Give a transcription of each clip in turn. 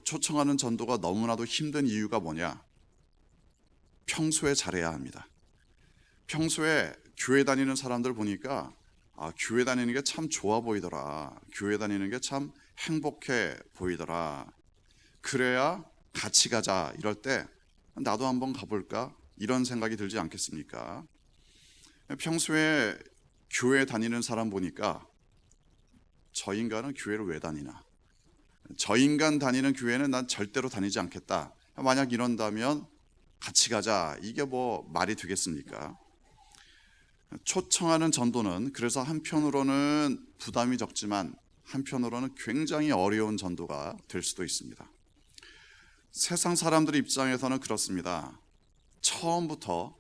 초청하는 전도가 너무나도 힘든 이유가 뭐냐? 평소에 잘해야 합니다. 평소에 교회 다니는 사람들 보니까 교회 다니는 게 참 좋아 보이더라. 교회 다니는 게 참 행복해 보이더라. 그래야 같이 가자 이럴 때 나도 한번 가볼까? 이런 생각이 들지 않겠습니까? 평소에 교회 다니는 사람 보니까 저 인간은 교회를 왜 다니나? 저 인간 다니는 교회는 난 절대로 다니지 않겠다. 만약 이런다면 같이 가자. 이게 뭐 말이 되겠습니까? 초청하는 전도는 그래서 한편으로는 부담이 적지만 한편으로는 굉장히 어려운 전도가 될 수도 있습니다. 세상 사람들 입장에서는 그렇습니다. 처음부터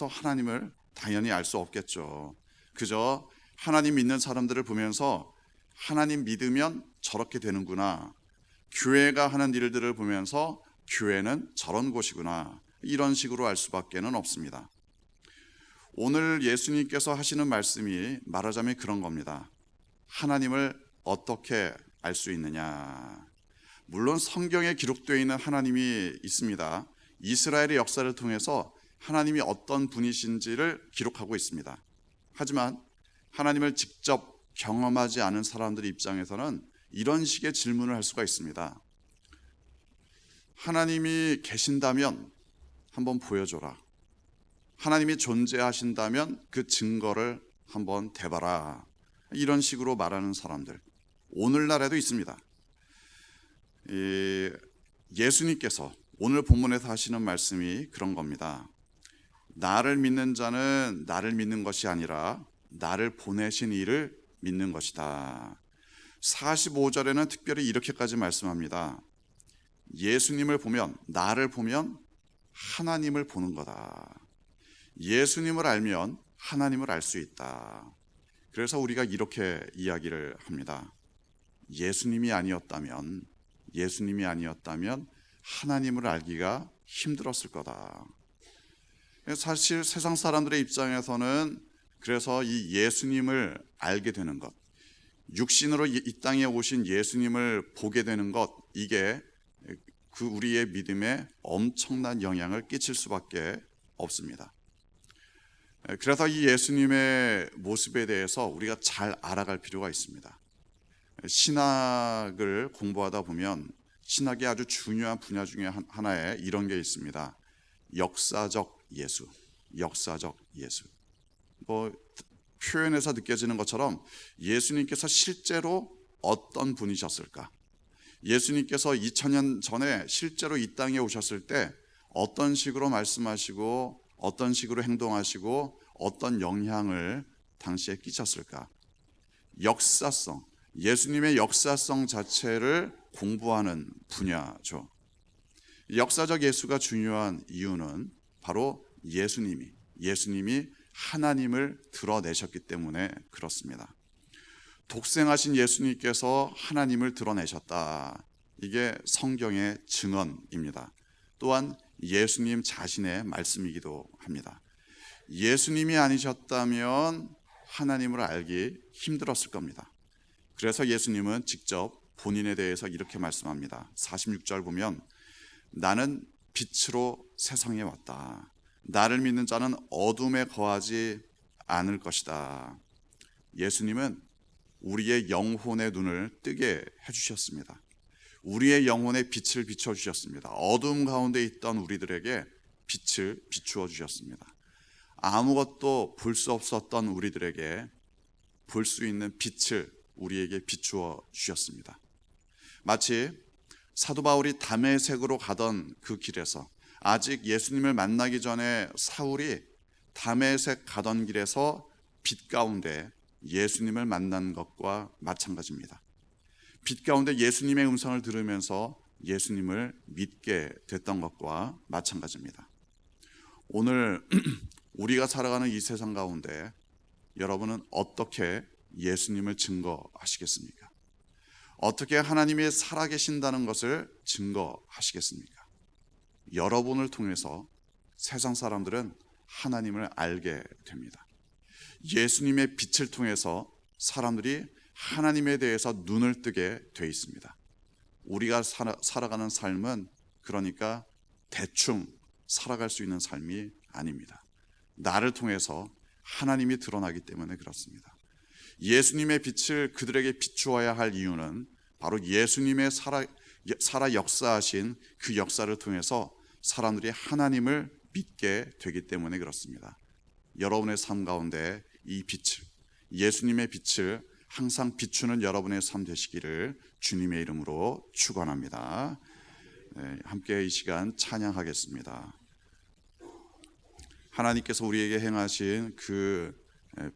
하나님을 당연히 알 수 없겠죠. 그저 하나님 믿는 사람들을 보면서 하나님 믿으면 저렇게 되는구나. 교회가 하는 일들을 보면서 교회는 저런 곳이구나. 이런 식으로 알 수밖에는 없습니다. 오늘 예수님께서 하시는 말씀이 말하자면 그런 겁니다. 하나님을 어떻게 알 수 있느냐? 물론 성경에 기록되어 있는 하나님이 있습니다. 이스라엘의 역사를 통해서 하나님이 어떤 분이신지를 기록하고 있습니다. 하지만 하나님을 직접 경험하지 않은 사람들 입장에서는 이런 식의 질문을 할 수가 있습니다. 하나님이 계신다면 한번 보여줘라. 하나님이 존재하신다면 그 증거를 한번 대봐라. 이런 식으로 말하는 사람들 오늘날에도 있습니다. 예수님께서 오늘 본문에서 하시는 말씀이 그런 겁니다. 나를 믿는 자는 나를 믿는 것이 아니라 나를 보내신 이를 믿는 것이다. 45절에는 특별히 이렇게까지 말씀합니다. 예수님을 보면, 나를 보면 하나님을 보는 거다. 예수님을 알면 하나님을 알 수 있다. 그래서 우리가 이렇게 이야기를 합니다. 예수님이 아니었다면 하나님을 알기가 힘들었을 거다. 사실 세상 사람들의 입장에서는 그래서 이 예수님을 알게 되는 것, 육신으로 이 땅에 오신 예수님을 보게 되는 것, 이게 그 우리의 믿음에 엄청난 영향을 끼칠 수밖에 없습니다. 그래서 이 예수님의 모습에 대해서 우리가 잘 알아갈 필요가 있습니다. 신학을 공부하다 보면 신학의 아주 중요한 분야 중에 하나에 이런 게 있습니다. 역사적 예수. 뭐 표현에서 느껴지는 것처럼 예수님께서 실제로 어떤 분이셨을까? 예수님께서 2000년 전에 실제로 이 땅에 오셨을 때 어떤 식으로 말씀하시고 어떤 식으로 행동하시고 어떤 영향을 당시에 끼쳤을까? 역사성, 예수님의 역사성 자체를 공부하는 분야죠. 역사적 예수가 중요한 이유는 바로 예수님이 하나님을 드러내셨기 때문에 그렇습니다. 독생하신 예수님께서 하나님을 드러내셨다. 이게 성경의 증언입니다. 또한 예수님 자신의 말씀이기도 합니다. 예수님이 아니셨다면 하나님을 알기 힘들었을 겁니다. 그래서 예수님은 직접 본인에 대해서 이렇게 말씀합니다. 46절 보면 나는 빛으로 세상에 왔다. 나를 믿는 자는 어둠에 거하지 않을 것이다. 예수님은 우리의 영혼의 눈을 뜨게 해주셨습니다. 우리의 영혼의 빛을 비춰주셨습니다. 어둠 가운데 있던 우리들에게 빛을 비추어 주셨습니다. 아무것도 볼 수 없었던 우리들에게 볼 수 있는 빛을 우리에게 비추어 주셨습니다. 마치 사도 바울이 다메섹으로 가던 그 길에서 아직 예수님을 만나기 전에 사울이 다메섹 가던 길에서 빛 가운데 예수님을 만난 것과 마찬가지입니다. 빛 가운데 예수님의 음성을 들으면서 예수님을 믿게 됐던 것과 마찬가지입니다. 오늘 우리가 살아가는 이 세상 가운데 여러분은 어떻게 예수님을 증거하시겠습니까? 어떻게 하나님이 살아계신다는 것을 증거하시겠습니까? 여러분을 통해서 세상 사람들은 하나님을 알게 됩니다. 예수님의 빛을 통해서 사람들이 하나님에 대해서 눈을 뜨게 돼 있습니다. 우리가 살아가는 삶은 그러니까 대충 살아갈 수 있는 삶이 아닙니다. 나를 통해서 하나님이 드러나기 때문에 그렇습니다. 예수님의 빛을 그들에게 비추어야 할 이유는 바로 예수님의 살아 역사하신 그 역사를 통해서 사람들이 하나님을 믿게 되기 때문에 그렇습니다. 여러분의 삶 가운데 이 빛을, 예수님의 빛을 항상 비추는 여러분의 삶 되시기를 주님의 이름으로 축원합니다. 네, 함께 이 시간 찬양하겠습니다. 하나님께서 우리에게 행하신 그